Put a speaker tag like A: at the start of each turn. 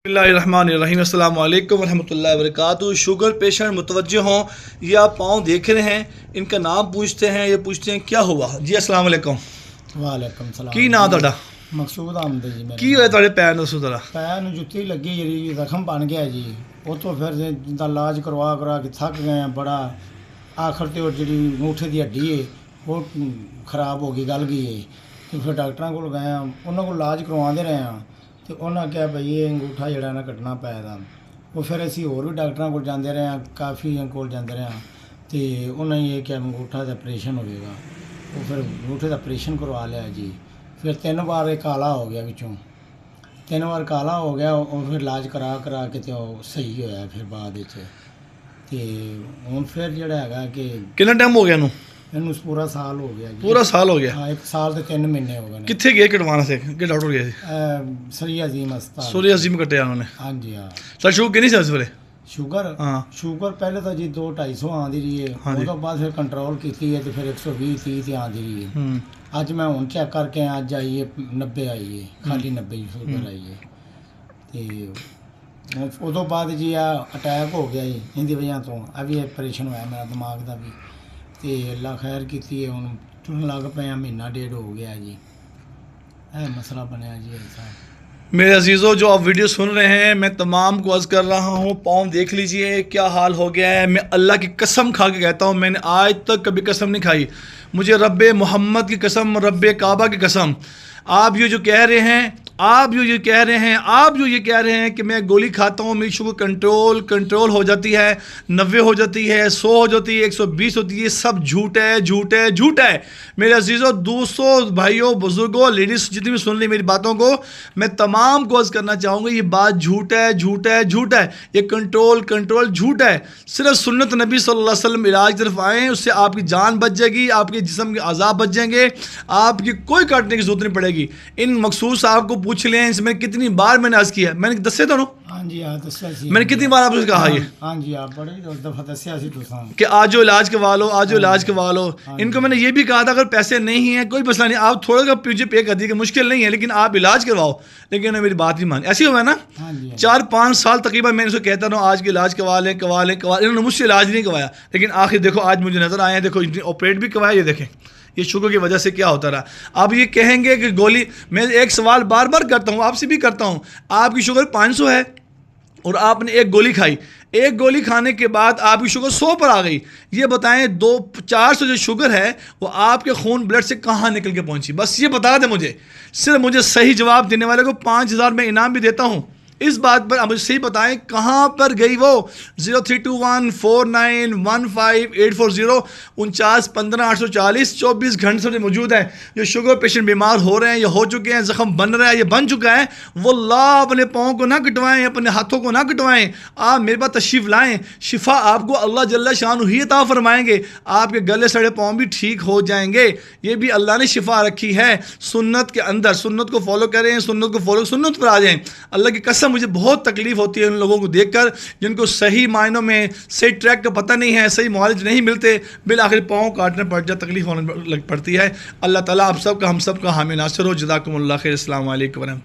A: बिस्मिल्लाहिर्रहमानिर्रहीम। अस्सलाम वालेकुम रहमतुल्लाहि वबरकातुहू। शुगर पेशेंट मुतवज्जो हों, ये आप पाँव देख रहे हैं, इनका नाम पूछते हैं, ये पूछते हैं क्या हुआ जी। अस्सलाम वालेकुम।
B: वालेकुम सलाम
A: की नाम ਤੁਹਾਡਾ?
B: मकसूद आमद जी। मेरा
A: ਕੀ ਹੋਇਆ ਤੁਹਾਡੇ ਪੈਰ ਨੂੰ? ਦੱਸੋ ਜ਼ਰਾ।
B: पैर ਨੂੰ ਜੁੱਤੀ ਲੱਗੀ ਜਿਹੜੀ ਜ਼ਖਮ ਬਣ ਗਿਆ ਜੀ। ਉਹ ਤੋਂ ਫਿਰ ਜਿੱਦਾਂ ਇਲਾਜ ਕਰਵਾ ਕੇ ਥੱਕ ਗਏ ਆ ਬੜਾ। ਆਖਰ ਤੇ ਉਹ ਜਿਹੜੀ ਅੰਗੂਠੇ ਦੀ ਹੱਡੀ ਹੈ ਉਹ ਖਰਾਬ ਹੋ ਗਈ, ਗਲ ਗਈ ਹੈ। ਤੇ ਫਿਰ ਡਾਕਟਰਾਂ ਕੋਲ ਗਏ ਆ, ਉਹਨਾਂ ਕੋਲ ਇਲਾਜ ਕਰਵਾਉਂਦੇ ਰਹੇ ਆ ਤੇ ਉਹਨਾਂ ਕਿਹਾ ਭਈ ਇਹ ਅੰਗੂਠਾ ਜਿਹੜਾ ਨਾ ਕੱਟਣਾ ਪਏਗਾ। ਉਹ ਫਿਰ ਅਸੀਂ ਹੋਰ ਵੀ ਡਾਕਟਰਾਂ ਕੋਲ ਜਾਂਦੇ ਰਹੇ ਆ, ਕਾਫੀ ਕੋਲ ਜਾਂਦੇ ਰਹੇ ਆ ਤੇ ਉਹਨਾਂ ਨੇ ਇਹ ਕਿਹਾ ਅੰਗੂਠਾ ਦਾ ਆਪਰੇਸ਼ਨ ਹੋਵੇਗਾ। ਉਹ ਫਿਰ ਅੰਗੂਠੇ ਦਾ ਆਪਰੇਸ਼ਨ ਕਰਵਾ ਲਿਆ ਜੀ। ਫਿਰ 3 ਵਾਰ ਇਹ ਕਾਲਾ ਹੋ ਗਿਆ ਵਿੱਚੋਂ, 3 ਵਾਰ ਕਾਲਾ ਹੋ ਗਿਆ। ਉਹ ਫਿਰ ਇਲਾਜ ਕਰਾ ਕੇ ਤੇ ਉਹ ਸਹੀ ਹੋਇਆ ਫਿਰ ਬਾਅਦ ਵਿੱਚ। ਤੇ ਹੁਣ ਫਿਰ ਜਿਹੜਾ ਹੈਗਾ ਕਿ
A: ਕਿੰਨਾ ਟਾਈਮ ਹੋ ਗਿਆ ਇਹਨੂੰ?
B: ਇਹਨੂੰ ਪੂਰਾ ਸਾਲ ਹੋ ਗਿਆ ਜੀ।
A: ਪੂਰਾ ਸਾਲ ਹੋ ਗਿਆ?
B: ਹਾਂ, 1 ਸਾਲ ਤੇ 3 ਮਹੀਨੇ ਹੋ ਗਏ ਨੇ।
A: ਕਿੱਥੇ ਗਏ ਕਟਵਾਉਣ ਸੇ? ਕਿ ਡਾਕਟਰ ਗਏ ਸੀ?
B: ਸਰੀ ਅਜ਼ੀਮ ਹਸਪਤਾਲ।
A: ਸੂਰੀ ਅਜ਼ੀਮ ਕੱਟਿਆ ਉਹਨਾਂ ਨੇ?
B: ਹਾਂਜੀ ਹਾਂ।
A: ਸਰ ਸ਼ੂਗਰ ਕਿੰਨੀ ਸੀ ਉਸ ਵੇਲੇ?
B: ਸ਼ੂਗਰ
A: ਹਾਂ।
B: ਸ਼ੂਗਰ ਪਹਿਲੇ ਤਾਂ ਜੀ 200-250 ਆਉਂਦੀ ਰਹੀ ਹੈ,
A: ਹਾਂਜੀ।
B: ਉਹ ਤੋਂ ਬਾਅਦ ਫਿਰ ਕੰਟਰੋਲ ਕੀਤੀ ਹੈ ਤੇ ਫਿਰ 120-30 ਤੇ ਆਉਂਦੀ ਰਹੀ ਹੈ।
A: ਹੂੰ।
B: ਅੱਜ ਮੈਂ ਹੁਣ ਚੈੱਕ ਕਰਕੇ ਆਇਆ, ਅੱਜ ਆਈ ਹੈ 90 ਆਈ ਹੈ, ਖਾਲੀ 90 ਸ਼ੂਗਰ ਆਈ ਹੈ। ਤੇ ਉਦੋਂ ਬਾਅਦ ਜੀ ਆ ਅਟੈਕ ਹੋ ਗਿਆ ਜੀ ਇਹਦੀ ਵਜ੍ਹਾ ਤੋਂ। ਆ ਵੀ ਆਪਰੇਸ਼ਨ ਹੋਇਆ ਮੇਰਾ ਦਿਮਾਗ ਦਾ ਵੀ, ਤੇ ਅੱਲਾ ਖੈਰ ਕੀਤੀ ਹੈ। ਹੁਣ ਟੁਰਨ ਲੱਗ ਪਏ ਆ, ਮਹੀਨਾ ਡੇਢ ਹੋ ਗਿਆ ਜੀ। ਇਹ ਮਸਲਾ ਬਣਿਆ ਜੀ ऐसा।
A: मेरे अजीज़ों, जो आप वीडियो सुन रहे हैं, मैं तमाम को अर्ज़ कर रहा हूँ, पाँव देख लीजिए क्या हाल हो गया है। मैं अल्लाह की कसम खा के कहता हूँ, मैंने आज तक कभी कसम नहीं खाई। मुझे रब्बे मोहम्मद की कसम, रब्बे काबा की कसम, आप ये जो कह रहे हैं, आप जो ये कह रहे हैं, आप जो ये कह रहे हैं कि मैं गोली खाता हूँ मेरी शुगर कंट्रोल हो जाती है, 90 हो जाती है, 100 हो जाती है, 120 होती है, सब झूठ है, झूठ है, झूठ है। मेरे अजीज़ों, दोस्तों, भाइयों, बुज़ुर्गों, लेडीज़ जितनी भी सुन ली मेरी बातों को, मैं तमाम को अर्ज़ करना चाहूँगा, ये बात झूठ है, झूठ है, झूठ है। ये कंट्रोल झूठ है। सिर्फ सुन्नत नबी सल्लल्लाहु अलैहि वसल्लम इलाज की तरफ आएँ, उससे आपकी जान बच जाएगी, आपके जिस्म के अज़ाब बच जाएंगे, आपकी कोई काटने की ज़रूरत नहीं पड़ेगी। इन मखसूस साहब को पूछ लें, इसमें कितनी बार मैंने अर्ज़ किया, मैंने दसे तो
B: हाँ जी हाँ दस्या सी।
A: मैंने कितनी बार आपसे कहा ये
B: हाँ जी आप बड़े दफ़ा दस्या सी तुसां
A: कि आज जो इलाज करवा लो, आज जो इलाज करवा लो। इनको मैंने ये भी कहा था अगर पैसे नहीं हैं कोई मसला नहीं, आप थोड़ा सा मुझे पे कर दीजिए, मुश्किल नहीं है, लेकिन आप इलाज करवाओ। लेकिन उन्होंने मेरी बात नहीं मानी। ऐसे हुआ ना,
B: हाँ जी
A: 4-5 साल तकरीबन मैंने उसको कहता रहा आज के इलाज करवा लें। इन्होंने मुझसे इलाज नहीं करवाया, लेकिन आखिर देखो आज मुझे नज़र आए हैं, देखो ऑपरेट भी करवाया। ये देखें ये शुगर की वजह से क्या होता रहा। अब ये कहेंगे कि गोली, मैं एक सवाल बार बार करता हूँ, आपसे भी करता हूँ, आपकी शुगर 500 है और आपने एक गोली खाई, एक गोली खाने के बाद आपकी शुगर 100 पर आ गई। ये बताएं 400 जो शुगर है वो आपके खून ब्लड से कहाँ निकल के पहुंची? बस ये बता दें मुझे। सिर्फ मुझे सही जवाब देने वाले को 5000 मैं इनाम भी देता हूँ। इस बात पर आप मुझे सही बताएं कहाँ पर गई वो 032149154840 4915 24 घंटे से मौजूद है। जो शुगर पेशेंट बीमार हो रहे हैं, ये हो चुके हैं, ज़ख्म बन रहा है, ये बन चुका है, वल्लाह अपने पाँव को ना कटवाएं, अपने हाथों को ना कटवाएं, आप मेरे पास तशरीफ़ लाएं। शिफा आपको अल्लाह जल्ला शान ही अता फरमाएंगे, आपके गले सड़े पाँव भी ठीक हो जाएंगे। ये भी अल्लाह ने शिफा रखी है सुन्नत के अंदर। सुन्नत को फॉलो करें, सुन्नत पर आ जाएं। अल्लाह की कसम मुझे बहुत तकलीफ़ होती है उन लोगों को देखकर जिनको सही मायनों में सही ट्रैक का पता नहीं है, सही मुआलिज नहीं मिलते, बिल आखिर पाँव काटने पड़ जाए, तकलीफ़ होने लग पड़ती है। अल्लाह ताला आप सब का हम सब का हामी नासिर हो। जज़ाकुमुल्लाह खैर। अस्सलामु अलैकुम।